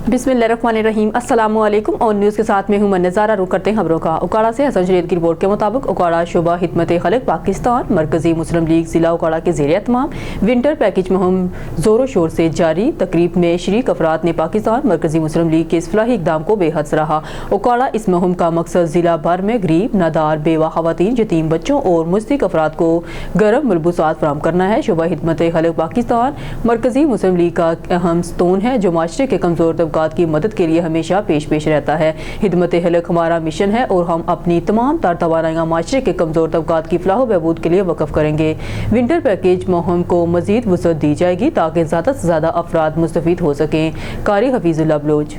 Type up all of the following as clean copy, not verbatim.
बिस्मिल्लाहिर्रहमानिर्रहीम। अस्सलामु अलैकुम। और न्यूज़ के साथ में हूं मैं नज़ारा। रुक करते हैं खबरों का। उकाड़ा से हसन शरीयत की रिपोर्ट के मुताबिक उकाड़ा शुबा हिदमत खलक पाकिस्तान मरकजी मुस्लिम लीग ज़िला उकाड़ा के ज़ेर एहतमाम विंटर पैकेज मुहिम ज़ोरों शोर से जारी। तकरीब में शरीक अफराद ने पाकिस्तान मरकजी मुस्लिम लीग के इस फलाही इक़दाम को बेहद सराहा। उकाड़ा इस मुहिम का मकसद ज़िला भर में गरीब, नादार, बेवा ख़वातीन, यतीम बच्चों और मुस्तहिक़ अफराद को गर्म मलबूसात फराहम करना है। शुबा हिदमत खलक पाकिस्तान मरकजी मुस्लिम लीग का अहम स्तून है जो माशरे के कमज़ोर तबक़ात की मदद के लिए हमेशा पेश रहता है। हिदमत खलक हमारा मिशन है और हम अपनी तमाम तार तवानाइयाँ माशरे के कमज़ोर तबक़ात की फलाह बहबूद के लिए वक़फ़ करेंगे। विंटर पैकेज मुहिम को मज़ीद वुसअत दी जाएगी ताकि ज़्यादा से ज़्यादा अफराद मुस्तफ़ीद हो सकें। कारी हफीज़ुल्लाह बलोच।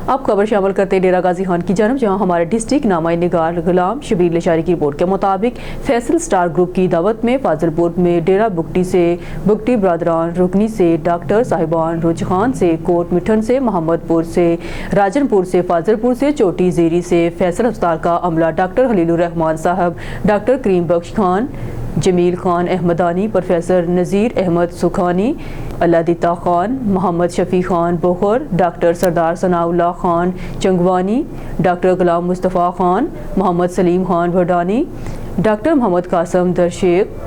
अब खबर शामिल करते हैं डेरा गाजी खान की जानब, जहां हमारे डिस्ट्रिक्ट नामाई निगार गुलाम शबीर लशारी की रिपोर्ट के मुताबिक फैसल स्टार ग्रुप की दावत में फाजिलपुर में डेरा बुगटी से बुगटी बरादरान, रुकनी से डॉक्टर साहिबान, रुजखान से, कोट मिठन से, मोहम्मदपुर से, राजनपुर से, फाजिलपुर से, चोटी ज़ेरी से फैसल अस्पताल का अमला डॉक्टर खलीलुर रहमान साहब, doctor Karim Bakhsh Khan, Jamil Khan Ahmadani, professor Nazir Ahmad Sukhani, Alladitta Khan, Mohammad Shafi Khan Bohar, doctor Sardar Sanaullah Khan Changwani, doctor Ghulam Mustafa Khan, Mohammad Salim Khan Bhadani, doctor Mohammad Qasim Darshaikh,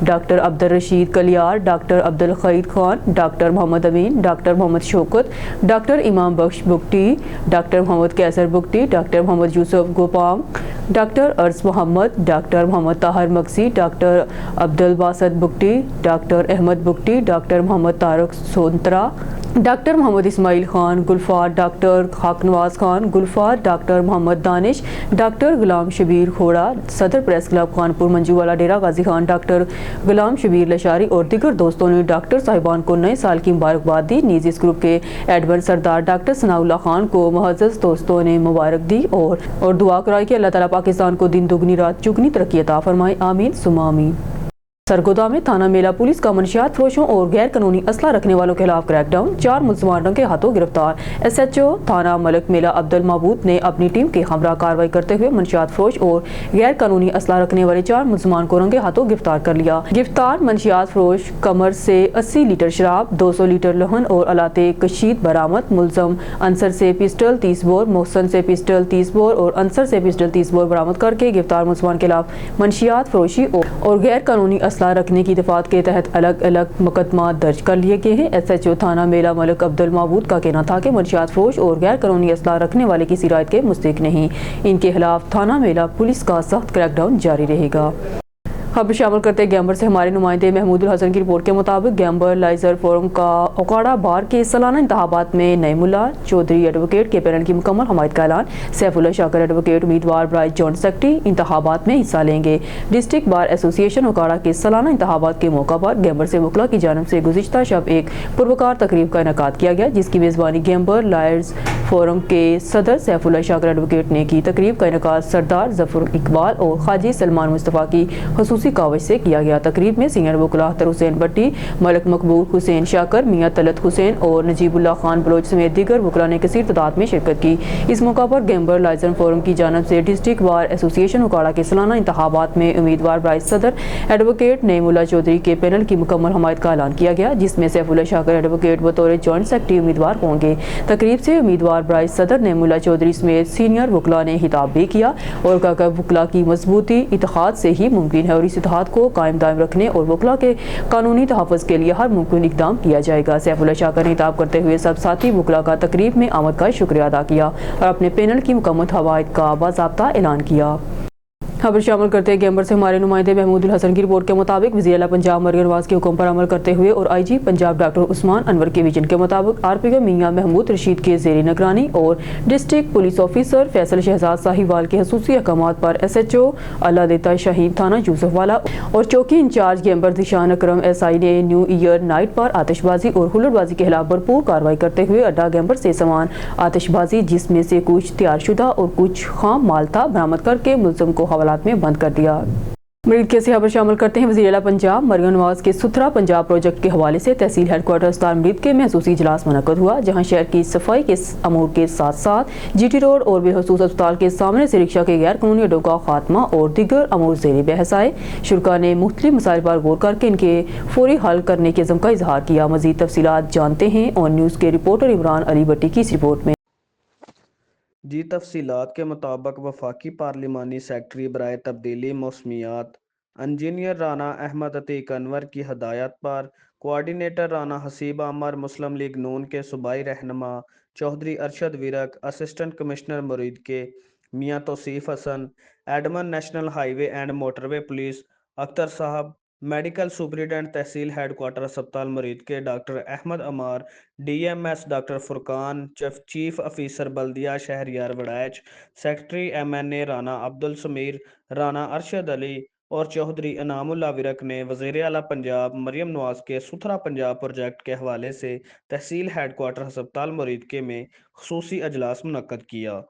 doctor Abdul Rashid Kaliar, doctor Abdul Khaeed Khan, doctor Mohammad Amin, doctor Mohammad Shaukat, doctor Imam Bakhsh Bugti, doctor Mohammad Qaiser Bugti, doctor Mohammad Yusuf Gopang, doctor Arz Mohammad, doctor Mohammad Tahir Maksi, doctor Abdul Basit Bugti, doctor Ahmad Bugti, doctor Mohammad Tariq Sontra, doctor Mohammad Ismail Khan Gulfar, doctor Khaqannawaz Khan Gulfar, doctor Mohammad Danish, doctor Ghulam Shabbir Khoda, सदर press club Khanpur Manjuwala Dera Ghazi Khan, doctor Ghulam Shabbir Lashari और दीगर दोस्तों ने डॉक्टर साहिबान को नए साल की मुबारकबाद दी। नीज़ इस ग्रुप के एडमिन सरदार डॉक्टर सनाउल्लाह खान को मुअज़्ज़ज़ दोस्तों ने मुबारक दी और दुआ कराई कि अल्लाह ताला पाकिस्तान को दिन दुगनी रात चुगनी तरक्की अता फरमाए। आमीन सुम्मा आमीन। सरगोदा में थाना मेला पुलिस का मंशियात फरोशों और गैर कानूनी असला रखने वालों के खिलाफ क्रैकडाउन, 4 मुलजमान के हाथों गिरफ्तार। SHO थाना मलक मेला अब्दुल महबूद ने अपनी टीम के हमरा कार्रवाई करते हुए मंशियात फरोश और गैर कानूनी असला रखने वाले 4 मुलजमान को रंगे हाथों गिरफ्तार कर लिया। गिरफ्तार मंशियात फरोश कमर से 80 लीटर शराब, 200 लीटर लहन और अलाते कशीद बरामद। मुलजम अंसर से पिस्टल 30 बोर, मोहसन से पिस्टल 30 बोर और अंसर से पिस्टल 30 बोर बरामद करके गिरफ्तार मुलजमान के खिलाफ मंशियात फरोशी और गैर कानूनी असला रखने की दफात के तहत अलग अलग मुकदमा दर्ज कर लिए गए हैं। SHO थाना मेला मलिक अब्दुल महबूद का कहना था कि मंशियात फरोश और गैर कानूनी असला रखने वाले किसी रायत के मुस्तहिक नहीं। इनके खिलाफ थाना मेला पुलिस का सख्त क्रैकडाउन जारी रहेगा। खबर शामिल करते हैं गैम्बर से हमारे नुमाइंदे महमूदुल हसन की रिपोर्ट के मुताबिक गैम्बर लाइजर फोरम का उकाड़ा बार के सालाना इंतखाबात में नईमुल्ला चौधरी एडवोकेट के पैनल की मुकम्मल हमायत का ऐलान। सैफुल्लाह शाकर एडवोकेट उम्मीदवार बराए जॉइंट सेक्रेटरी इंतखाबात में हिस्सा लेंगे। डिस्ट्रिक्ट बार एसोसिएशन उकाड़ा के सालाना इंतखाबात के मौका पर गैम्बर से वकला की जानब से गुज़िश्ता शब एक पुरवकार तकरीब का इनेकाद किया गया, जिसकी मेज़बानी गैम्बर लायर्स फोरम के सदर सैफुल्लाह शाकर एडवोकेट ने की। तकरीब का इनेकाद सरदार जफर इकबाल और खाजी सलमान मुस्तफ़ा की खसूसी कावज से किया गया। तकरीब में सीनियर वकला अख्तर हुसैन भट्टी, मलक मकबूल हुसैन शाकर, मियाँ तलत हुसैन और नजीबुल्लाह खान बलोच समेत दीगर वकला ने कसीर तादाद में शिरकत की। इस मौका पर गैम्बर लाइजन फोरम की जानब से डिस्ट्रिक्ट बार एसोसिएशन उकाड़ा के सालाना इंतखाबात में उम्मीदवार बराए सदर एडवोकेट नईमुल्ला चौधरी के पैनल की मुकम्मल हमायत का ऐलान किया गया, जिसमें सैफुल्लाह शाकर एडवोकेट बतौर जॉइंट सेक्रेटरी उम्मीदवार होंगे। तकरीब से उम्मीदवार बराए सदर नईमुल्ला चौधरी समेत सीनियर वकला ने खिताब भी किया और कहा कि वकला की मजबूती इत्तेहाद से ही मुमकिन है और इस इत्तेहाद को कायम दायम रखने और वकला के कानूनी तहफ़्फ़ुज़ के लिए हर मुमकिन इक़दाम किया जाएगा। सैफुल्लाह शाकर ने खिताब करते हुए सब साथी वकला का तकरीब में आमद का शुक्रिया अदा किया और अपने पैनल की मुकम्मल हवायत का बाज़ाब्ता ऐलान किया। खबर शामिल करते हैं गैम्बर से हमारे नुमाइंदे महमूदुल हसन की रिपोर्ट के मुताबिक वज़ीर आला पंजाब मरियम नवाज के हुक्म पर अमल करते हुए और IG पंजाब डॉक्टर उस्मान अनवर के विजन के मुताबिक RPO मियाँ महमूद रशीद के ज़ेरी निगरानी और district police officer Faisal Shahzad Sahiwal के खसूसी अहकामात पर SHO अल्लादिता शाहीन थाना यूसुफवाला और चौकी इंचार्ज गैम्बर दिशान अकरम SI ने न्यू ईयर नाइट पर आतिशबाजी और हुल्लड़बाजी के खिलाफ भरपूर कार्रवाई करते हुए अड्डा गैम्बर से सामान आतिशबाजी जिसमें से कुछ तैयारशुदा और कुछ खाम माल था बरामद करके मुलज़म को हवालात में बंद कर दिया। मरीज की खबर शामिल करते हैं। वज़ीर आला पंजाब मरियम नवाज के सुथरा पंजाब प्रोजेक्ट के हवाले से तहसील हेडक्वार्टर अस्पताल मरीज के महसूसी इजलास मुनक्कद हुआ, जहां शहर की सफाई के अमूर के साथ साथ जीटी रोड और बिलखसूस अस्पताल के सामने से रिक्शा के गैर कानूनी अड्डों का खात्मा और दीगर अमूर ज़ेर बहस आए। शुरा ने मुख्तलिफ मसाइल पर गौर करके इनके फौरी हल करने के अज़म का इजहार किया। मज़ीद तफसीलात जानते हैं ऑन न्यूज़ के रिपोर्टर इमरान अली भट्टी की इस रिपोर्ट में। जी तफसीलात के मुताबिक वफाकी पार्लिमानी सेक्रेटरी बराए तब्दीली मौसमियात इंजीनियर राना अहमद अतीक अनवर की हदायत पर कोआर्डिनेटर राना हसीब अमर मुस्लिम लीग नून के सूबाई रहनुमा Chaudhry Arshad Virk, assistant commissioner Muridke Mian Tauseef Hasan, admin national highway and motorway police Akhtar साहब, मेडिकल सुपरिटेंडेंट तहसील हेडक्वार्टर अस्पताल Muridke doctor Ahmad Amar, DMS doctor Furqan, chief officer बल्दिया शहरियार वड़ैच, सेक्रेटरी एमएनए राना अब्दुल समीर, राना अरशद अली और चौधरी इनामुल्लाह विरक ने वज़ीर आला पंजाब मरियम नवाज के सुथरा पंजाब प्रोजेक्ट के हवाले से तहसील हेडक्वार्टर अस्पताल मुरीद के में खुसूसी अजलास मुनक्कद किया,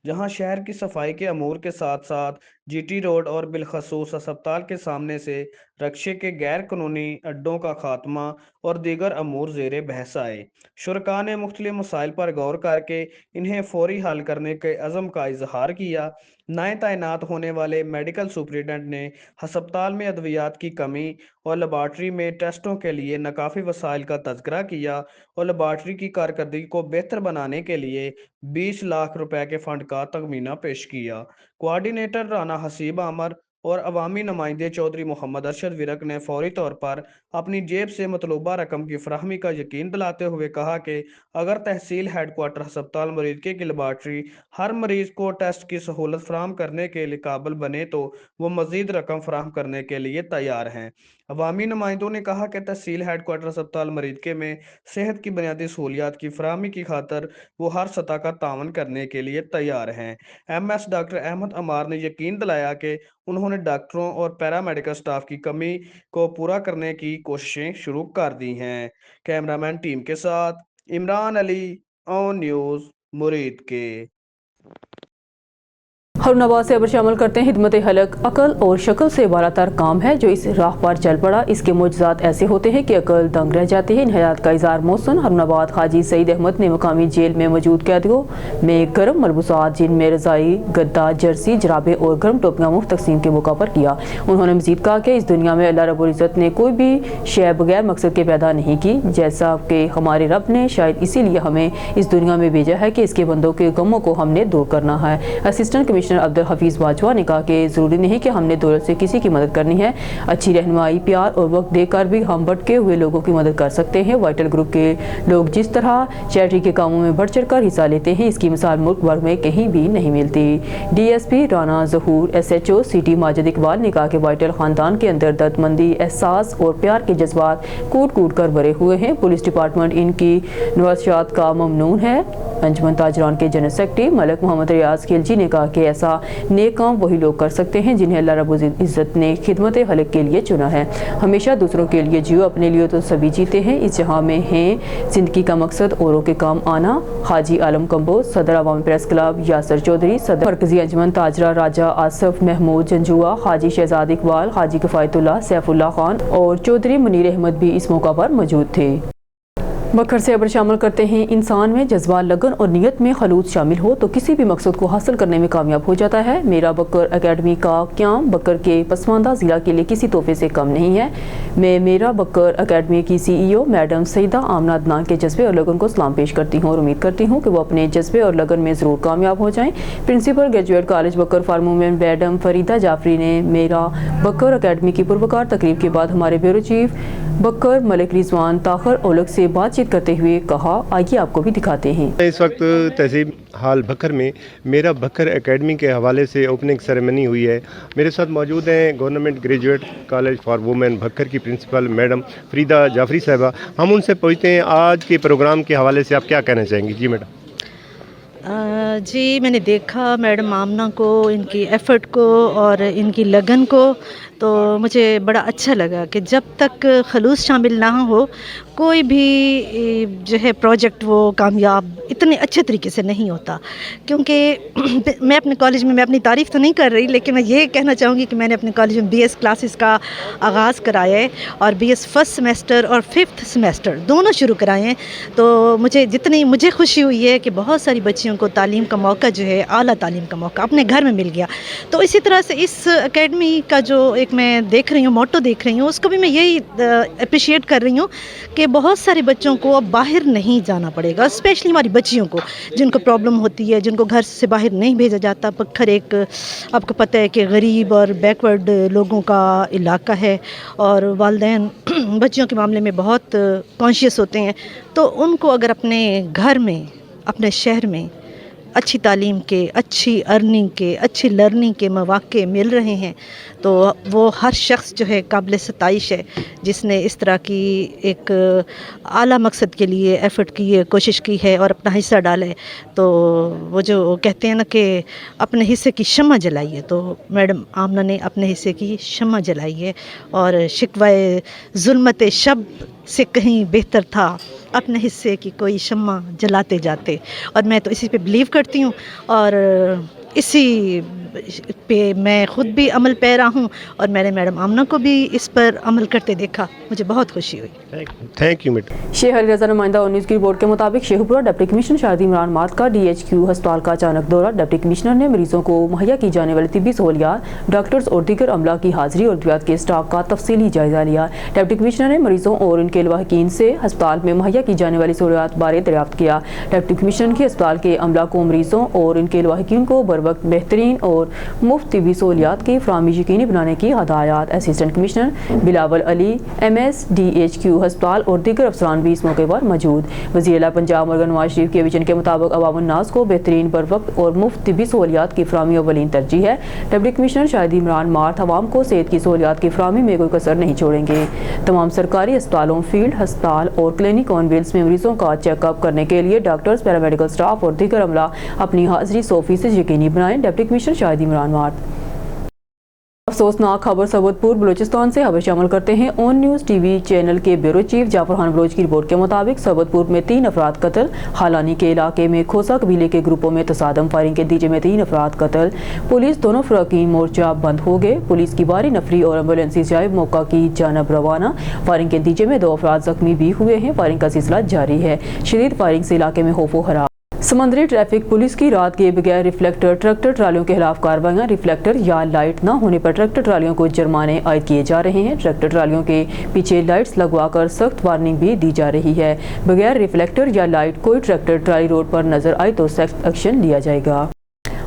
जहां शहर की सफाई के अमूर के साथ साथ जीटी रोड और बिलखसूस अस्पताल के सामने से रक्शे के गैर कानूनी अड्डों का खात्मा और दीगर अमूर ज़ेर बहस आए। शुरा ने मुख्तलिफ मसाइल पर गौर करके इन्हें फौरी हल करने के अज़म का इजहार किया। नए तैनात होने वाले मेडिकल सुपरिटेंडेंट ने हस्पताल में अद्वियात की कमी और लेबार्ट्री में टेस्टों के लिए नाकाफ़ी वसाइल का तज़किरा किया और लेबार्ट्री की कारकर्दगी को बेहतर बनाने के लिए 20 लाख रुपए के फंड का तखमीना पेश किया। कोआर्डिनेटर राना हसीब अमर और अवामी नुमाइंदे चौधरी मोहम्मद अरशद विरक ने फौरी तौर पर अपनी जेब से मतलूबा रकम की फराहमी का यकीन दिलाते हुए कहा कि अगर तहसील हेडक्वार्टर अस्पताल मुरीद की लेबार्ट्री हर मरीज को टेस्ट की सहूलत फराहम करने के लिए काबिल बने तो वो मजीद रकम फराहम करने के लिए तैयार हैं। अवामी नुमाइंदों ने कहा कि तहसील हेडक्वार्टर अस्पताल मरीद के में सेहत की बुनियादी सहूलियात की फराहमी की खातर वो हर सतह का तावन करने के लिए तैयार हैं। एमएस डॉक्टर अहमद अमार ने यकीन दिलाया कि उन्होंने डॉक्टरों और पैरामेडिकल स्टाफ की कमी को पूरा करने की कोशिशें शुरू कर दी हैं। कैमरामैन टीम के साथ इमरान अली, ऑन न्यूज़ मुरीद के। हरुनाबाद से खबर शामिल करते हैं। हिदमत हलक अकल और शक्ल से बालातर काम है जो इस राह पर चल पड़ा। इसके मुजज़ात ऐसे होते हैं कि अकल दंग रह जाती है। इन हयात का इज़हार मौसन हरुनाबाद हाजी सईद अहमद ने मकामी जेल में मौजूद कैदियों में गर्म मलबूसात जिनमें रज़ाई, गद्दा, जर्सी, जराबे और गर्म टोपियाँ मुफ्त तकसीम के मौका पर किया। उन्होंने मज़ीद कहा कि इस दुनिया में अल्लाह रब्बुल इज़्ज़त ने कोई भी शय बगैर मकसद के पैदा नहीं की, जैसा कि हमारे रब ने शायद इसीलिए हमें इस दुनिया में भेजा है कि इसके बंदों के गमों को हमने दूर करना है। असिस्टेंट कमिश्नर अब्दुल हफीज़ बाजवा ने कहा कि ज़रूरी नहीं कि हमने दौलत से किसी की मदद करनी है, अच्छी रहनुमाई, प्यार और वक्त देकर भी हम भटके हुए लोगों की मदद कर सकते हैं। वाइटल ग्रुप के लोग जिस तरह चैरिटी के कामों में बढ़ चढ़ कर हिस्सा लेते हैं, इसकी मिसाल मुल्क भर में कहीं भी नहीं मिलती। डीएसपी राना जहूर, एसएचओ सिटी माजिद इकबाल ने कहा कि वाइटल खानदान के अंदर दर्दमंदी, एहसास और प्यार के जज्बात कूट कूट कर भरे हुए हैं। पुलिस डिपार्टमेंट इनकी नवासियात का ममनून है। अंजुमन ताजरान के जनरल सेक्रेटरी मलिक मोहम्मद रियाज खिलजी ने कहा कि ऐसा नेक काम वही लोग कर सकते हैं जिन्हें अल्लाह रब्बुल इज़्ज़त ने खिदमत हलक के लिए चुना है। हमेशा दूसरों के लिए जियो, अपने लिए तो सभी जीते हैं। इस जहां में हैं जिंदगी का मकसद औरों के काम आना। हाजी आलम कंबोज, सदर अवामी प्रेस क्लब यासर चौधरी, सदर मरकजी अंजुमन ताजरा राजा आसफ महमूद जंजुआ, हाजी शहजाद इकबाल, हाजी किफ़ायतुल्लाह, सैफुल्लाह खान और चौधरी मुनीर अहमद भी इस मौका पर मौजूद थे। बकर से खबर शामिल करते हैं। इंसान में जज्बा, लगन और नीयत में खलूस शामिल हो तो किसी भी मकसद को हासिल करने में कामयाब हो जाता है। मेरा बकर एकेडमी का क़याम बकर के पसमानदा ज़िला के लिए किसी तोहफे से कम नहीं है। मैं मेरा बकर एकेडमी की CEO मैडम सईदा आमना अदनान के जज्बे और लगन को सलाम पेश करती हूँ और उम्मीद करती हूँ कि वो अपने जज्बे और लगन में ज़रूर कामयाब हो जाएँ। Principal graduate college Bakar for women madam Farida Jafri ने मेरा बकर एकेडमी की पुरवकार तकरीब के बाद हमारे ब्यूरो चीफ बकर मलिक रिजवान ताखर ओलग से बातचीत करते हुए कहा, आइए आपको भी दिखाते हैं। इस वक्त तहसील हाल बकर में मेरा बकर एकेडमी के हवाले से ओपनिंग सेरेमनी हुई है। मेरे साथ मौजूद हैं government graduate college for women Bhakkar की प्रिंसिपल मैडम फरीदा जाफरी साहिबा। हम उनसे पूछते हैं आज के प्रोग्राम के हवाले से आप क्या कहना चाहेंगी। जी मैडम। जी मैंने देखा मैडम आमना को, इनकी एफ़र्ट को और इनकी लगन को, तो मुझे बड़ा अच्छा लगा कि जब तक खलूस शामिल ना हो कोई भी जो है प्रोजेक्ट वो कामयाब इतने अच्छे तरीके से नहीं होता। क्योंकि मैं अपने कॉलेज में, मैं अपनी तारीफ़ तो नहीं कर रही, लेकिन मैं ये कहना चाहूँगी कि मैंने अपने कॉलेज में बीएस क्लासेस का आगाज़ कराया है और बीएस फर्स्ट सेमेस्टर और फिफ्थ सेमेस्टर दोनों शुरू कराए हैं। तो जितनी मुझे खुशी हुई है कि बहुत सारी बच्चियों को तालीम का मौका जो है, आला तालीम का मौका अपने घर में मिल गया। तो इसी तरह से इस एकेडमी का जो एक मैं देख रही हूँ, मोटो देख रही हूँ, उसको भी मैं यही अप्रिशिएट कर रही हूँ कि बहुत सारे बच्चों को अब बाहर नहीं जाना पड़ेगा, स्पेशली हमारी बच्चियों को जिनको प्रॉब्लम होती है, जिनको घर से बाहर नहीं भेजा जाता। पत्थर एक आपको पता है कि गरीब और बैकवर्ड लोगों का इलाका है और वालिदैन बच्चियों के मामले में बहुत कॉन्शियस होते हैं। तो उनको अगर अपने घर में, अपने शहर में अच्छी तालीम के, अच्छी अर्निंग के, अच्छी लर्निंग के मौक़े मिल रहे हैं, तो वो हर शख्स जो है काबिल सताइश है जिसने इस तरह की एक आला मकसद के लिए एफ़र्ट की है, कोशिश की है और अपना हिस्सा डाला है। तो वो जो कहते हैं ना कि अपने हिस्से की शम्मा जलाई है, तो मैडम आमना ने अपने हिस्से की शम्मा जलाई है और शिकवाए ज़ुल्मत शब से कहीं बेहतर था अपने हिस्से की कोई शम्मा जलाते जाते। और मैं तो इसी पे बिलीव करती हूँ और इसी पे मैं ख़ुद भी अमल पैरा हूँ और मैंने मैडम आमना को भी इस पर अमल करते देखा, मुझे बहुत खुशी हुई। Thank you madam. Sheikh Ali Raza नुमाइंदा और न्यूज़ की रिपोर्ट के मुताबिक शेखपुरा डिप्टी कमिश्नर शारदा इमरान मात का DHQ अस्पताल का अचानक दौरा। डिप्टी कमिश्नर ने मरीजों को मुहैया की जाने वाली तिब्बी सहूलियात, डॉक्टर्स और दीगर अमला की हाजिरी और अद्वियात के स्टॉक का तफसीली जायजा लिया। डिप्टी कमिश्नर ने मरीजों और उनके लवाहकीन से अस्पताल में मुहैया की जाने वाली सहूलियात बारे दरियाफ्त किया। डिप्टी कमिश्नर की अस्पताल के अमला को मरीजों और उनके लवाहकीन को बर वक्त बेहतरीन और मुफ्त तिब्बी सहूलियात की फराहमी यकीनी बनाने की हदायत। Assistant commissioner Bilawal Ali MS DHQ अस्पताल और दीगर अफसरान भी इस मौके पर मौजूद। वज़ीर आला पंजाब मरकज़ नवाज शरीफ के विजन के मुताबिक अवाम नाज को बेहतरीन बर वक्त और मुफ्त तिब्बी सहूलियात की फराहमी अवलीन तरजीह है। डिप्टी कमिश्नर शारदा इमरान मात अवाम को सेहत की सहूलियात की फराहमी में कोई कसर नहीं छोड़ेंगे। तमाम सरकारी अस्पतालों, फील्ड अस्पताल और क्लिनिक कॉन्वेंट्स में मरीजों का चेकअप करने के लिए डॉक्टर्स, पैरामेडिकल स्टाफ और दीगर अमला अपनी हाजिरी 100% यकीनी बनाएं। डिप्टी कमिश्नर शारदा इमरान मात। अफसोसनाक खबर सबतपुर बलूचिस्तान से खबर शामिल करते हैं। ऑन न्यूज़ TV चैनल के ब्यूरो चीफ जाफर खान बलोच की रिपोर्ट के मुताबिक सबतपुर में 3 अफराद कत्ल। हालानी के इलाके में खोसा कबीले के ग्रुपों में तसादम, फायरिंग के नतीजे में 3 अफराद कत्ल। पुलिस दोनों फ़िरक़ी मोर्चा बंद हो गए। पुलिस की बारी नफरी और एम्बुलेंस जायब मौका की जानब रवाना। फायरिंग के नतीजे में 2 अफराद जख्मी भी हुए हैं। फायरिंग का सिलसिला जारी है। शदीद फायरिंग से इलाके में खौफ व खराब। समंदरी ट्रैफिक पुलिस की रात के बगैर रिफ्लेक्टर ट्रैक्टर ट्रालियों के खिलाफ कार्रवाइयाँ। रिफ्लेक्टर या लाइट न होने पर ट्रैक्टर ट्रालियों को जुर्माने आयद किए जा रहे हैं। ट्रैक्टर ट्रालियों के पीछे लाइट्स लगवाकर सख्त वार्निंग भी दी जा रही है। बगैर रिफ्लेक्टर या लाइट कोई ट्रैक्टर ट्राली रोड पर नजर आए तो सख्त एक्शन लिया जाएगा।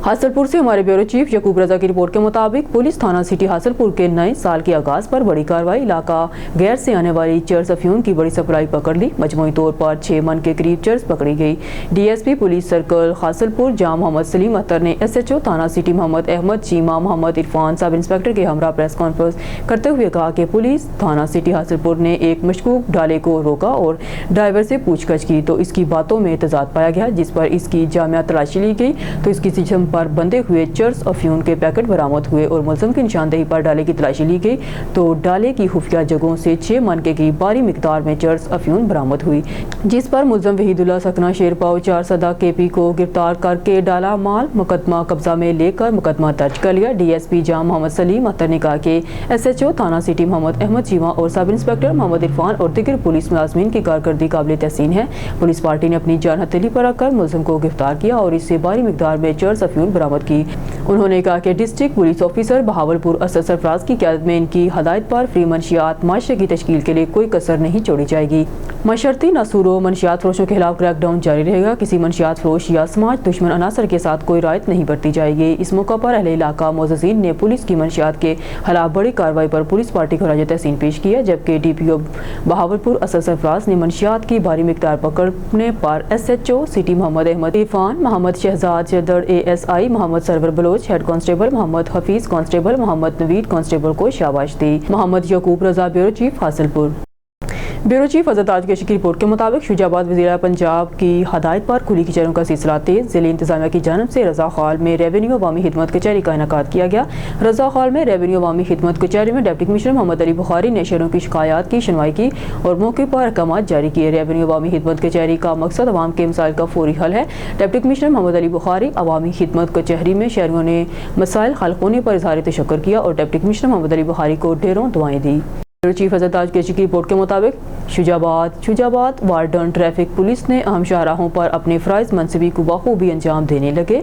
हासलपुर से हमारे ब्यूरो चीफ यकूब रजा की रिपोर्ट के मुताबिक पुलिस थाना सिटी हासलपुर के नए साल के आगाज पर बड़ी कार्रवाई। इलाका गैर से आने वाली चर्स अफ्यूम की बड़ी सप्लाई पकड़ ली। मजमूई तौर पर 6 मन के करीब चर्स पकड़ी गई। DSP police circle Hasilpur Jam Mohammad Saleem Atar ने SHO थाना city Mohammad Ahmad Cheema Mohammad Irfan sub inspector के हमरा प्रेस कॉन्फ्रेंस करते हुए कहा कि पुलिस थाना सिटी हासलपुर ने एक मशकूक डाले को रोका और ड्राइवर से पूछताछ की तो इसकी बातों में तजाद पाया गया, जिस पर इसकी जामिया तलाशी ली गई तो इसकी जिस्म पर बंधे हुए चर्स अफ्यूम के पैकेट बरामद हुए और मुलजिम की निशानदेही पर डाले की तलाशी ली गई तो डाले की खुफिया जगहों से 6 मन के करीब भारी मिकदार में चर्स अफ्यूम बरामद हुई, जिस पर मुलजिम वहीदुल्ला सकना शेरपाव 4 सदा KP को गिरफ्तार करके डाला माल मुकदमा कब्जा में लेकर मुकदमा दर्ज कर लिया। DSP जाम मोहम्मद सलीम अतर ने कहा कि SHO थाना सिटी मोहम्मद अहमद चीमा और सब इंस्पेक्टर मोहम्मद इरफान और दीगर पुलिस मुलाजमीन की कारकर्दगी काबिल तहसीन है। पुलिस पार्टी ने अपनी जान हथेली पर रखकर मुलजिम को गिरफ्तार किया और इससे भारी मिकदार में चर्स अफ्यूम बरामद की। उन्होंने कहा कि district police officer Bahawalpur Asad Sarfaraz की क़यादत में इनकी हदायत पर फ्री मंशियात माशरे की तश्कील के लिए कोई कसर नहीं छोड़ी जाएगी। मशर्ती नसूरों मंशियात फरोशों के खिलाफ क्रैकडाउन जारी रहेगा। किसी मंशियात फरोश या समाज दुश्मन अनासर के साथ कोई रायत नहीं बरती जाएगी। इस मौका पर अहले इलाका मोअज़्ज़िज़ीन ने पुलिस की मंशियात के खिलाफ बड़ी कार्रवाई पर पुलिस पार्टी को राज तहसीन पेश किया, जबकि DPO बहावलपुर असद सरफराज ने मंशियात की भारी मिकदार पकड़ने पर SHO city Mohammad Ahmad Irfan, Mohammad Shahzad Jadar ASI Mohammad Sarwar Baloch, head constable Mohammad Hafeez, constable Mohammad Naveed constable को शाबाश दी। Mohammad Yaqub Raza bureau chief Hasilpur. Bureau chief Azhar Taj Kaishi की रिपोर्ट के मुताबिक शुजाबाद वज़ीर पंजाब की हदायत पर खुली कीचड़ों का सिलसिला तेज। ज़िले इंतजामिया की जानब से रज़ा हॉल में रेवेन्यू अवामी खिदमत कचहरी का इनेकाद किया गया। रज़ा हॉल में रेवेन्यू अवामी खिदमत कचहरी में डिप्टी कमिश्नर मोहम्मद अली बुखारी ने शहरों की शिकायत की सुनवाई की और मौके पर अहकाम जारी किए। रेवेन्यू अवामी खिदमत कचहरी का मकसद अवाम के मसाइल का फौरी हल है। डिप्टी कमिश्नर मोहम्मद अली बुखारी अवामी खिदमत कचहरी में शहरों ने मसाइल हल होने पर इज़हार तशक्कुर किया और डिप्टी कमिश्नर मोहम्मद अली बुखारी को ढेरों दुआएं दी। चीफ अजहर ताज कैशी की रिपोर्ट के मुताबिक शुजाबाद वार्डन ट्रैफिक पुलिस ने अहम शाहराहों पर अपने फ़राइज़ मनसबी को बखूबी अंजाम देने लगे।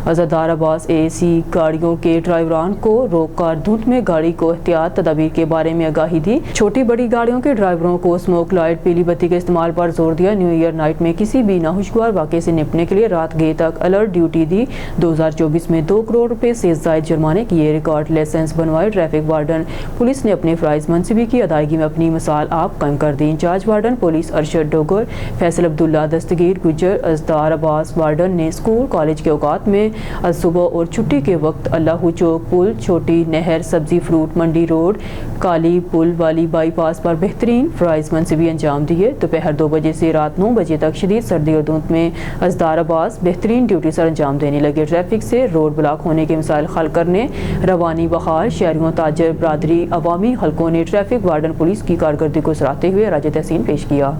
अज़हरदार अब्बास AC गाड़ियों के ड्राइवरान को रोक कर धुंध में गाड़ी को एहतियात तदाबीर के बारे में आगाही दी। छोटी बड़ी गाड़ियों के ड्राइवरों को स्मोक लाइट पीली बत्ती के इस्तेमाल पर जोर दिया। न्यू ईयर नाइट में किसी भी नाखुशगवार वाक़े से निपटने के लिए रात गए तक अलर्ट ड्यूटी दी। 2024 में 2 करोड़ रुपए से ज़ायद जुर्माने किए। रिकॉर्ड लाइसेंस बनवाए। ट्रैफिक वार्डन पुलिस ने अपने फ़राइज़ मनसबी की अदायगी में अपनी मिसाल आप कायम कर दी। Incharge warden police Arshad Dogar, Faisal Abdullah, Dastgir Gujjar, Azhardar Abbas warden ने स्कूल कॉलेज के औकात में सुबह और छुट्टी के वक्त अल्लाह चौक पुल, छोटी नहर, सब्जी फ्रूट मंडी रोड, काली पुल वाली बाईपास पर बेहतरीन फ़राइज़ मनसबी अंजाम दिए। दोपहर 2 बजे से रात 9 बजे तक शदीद सर्दी और धुंध में अज़हरदार अब्बास बेहतरीन ड्यूटी सर अंजाम देने लगे। ट्रैफिक से रोड ब्लॉक होने के मसाइल हल करने, रवानी बहाल, शहरियों, ताजर बरादरी, अवामी हलकों ने ट्रैफिक वार्डन पुलिस की कारकर्दगी को सराहते हुए राज तहसीन पेश किया।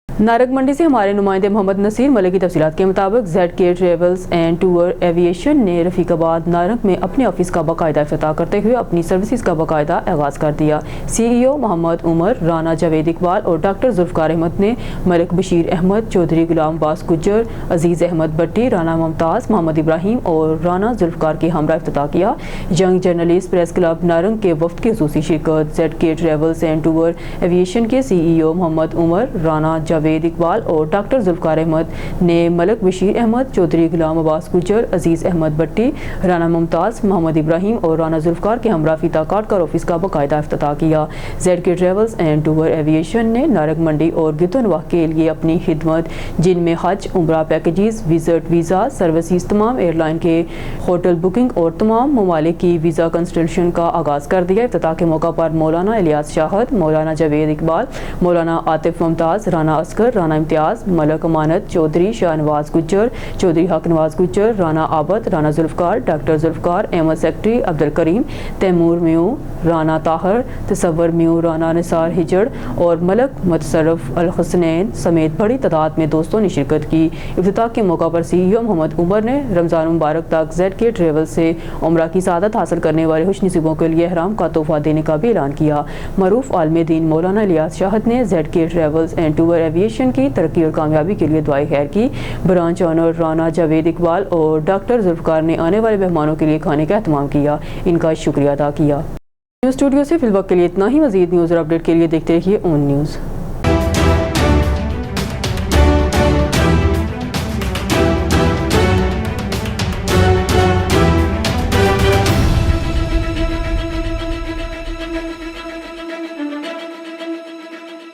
नारग मंडी से हमारे नुमाइंदे मोहम्मद नसीर मलिक की तफसीलात के मुताबिक ZK travels and tour aviation ने रफीकाबाद नारंग में अपने ऑफिस का बाकायदा इफ्तिताह करते हुए अपनी सर्विसेज का बाकायदा आगाज़ कर दिया। CEO मोहम्मद उमर, राना जावेद इकबाल और डॉक्टर जुल्फ़कार अहमद ने मलिक बशीर अहमद, चौधरी गुलाम अब्बास गुज्जर, अजीज़ अहमद भट्टी, राना मुमताज़, मोहम्मद इब्राहिम और राना जुल्फ़कार के हमरा इफ्तिताह किया। Young journalist press club Narang के वफ्द की ख़ुसूसी शिरकत। ZK travels and tour aviation के CEO मोहम्मद उमर, राना जावेद इकबाल और डॉक्टर जुल्फ़कार अहमद ने मलिक बशीर अहमद, चौधरी गुलाम अब्बास गुज्जर, अजीज़ अहमद भट्टी, राना मुमताज़, मोहम्मद इब्राहिम और राना जुल्फ़कार के हमरा फीता काट कर ऑफिस का बाकायदा इफ्तिताह किया। ZK travels and tour aviation ने नारग मंडी और गितनवाह के लिए अपनी खिदमत, जिनमें हज, उम्रा पैकेजेस, विजिट वीज़ा सर्विसेज, तमाम एयरलाइन के होटल बुकिंग और तमाम ममालिक की वीज़ा कंसल्टेशन का आगाज़ कर दिया। इफ्तिताह के मौका पर मौलाना इलियास शाहद, मौलाना जावेद इकबाल, मौलाना आतिफ मुमताज़, राना असगर, राना इम्तियाज़, मलक अमानत, चौधरी शाहनवाज गुज्जर, चौधरी हक नवाज गुज्जर, राना आबद, Rana Zulfiqar, doctor Zulfiqar, Ahmad secretary Abdul Karim, Taimur mu, Rana Tahir, तसव्वर mu, Rana Nisar हिजड़ और मलक मुतसरफ अल हसनैन समेत बड़ी तादाद में दोस्तों ने शिरकत की। इफ्तिताह के मौका पर CEO मोहम्मद उमर ने रमज़ान मुबारक तक ZK ट्रेवल से उम्रा की सादत हासिल करने वाले खुशनसीबों के लिए ihram का तोहफा देने का भी ऐलान किया। मरूफ आलम दीन मौलाना इलियास शाहद ने ZK travels and tour aviation की तरक्की और कामयाबी के लिए दुआएं खैर की। ब्रांच ऑनर राना जावेद इकबाल और डॉक्टर जुल्फ़कार ने आने वाले मेहमानों के लिए खाने का एहतमाम किया, इनका शुक्रिया अदा किया। न्यूज़ स्टूडियो से फिलहाल के लिए इतना ही। मज़ीद न्यूज़ और अपडेट के लिए देखते रहिए ON न्यूज़।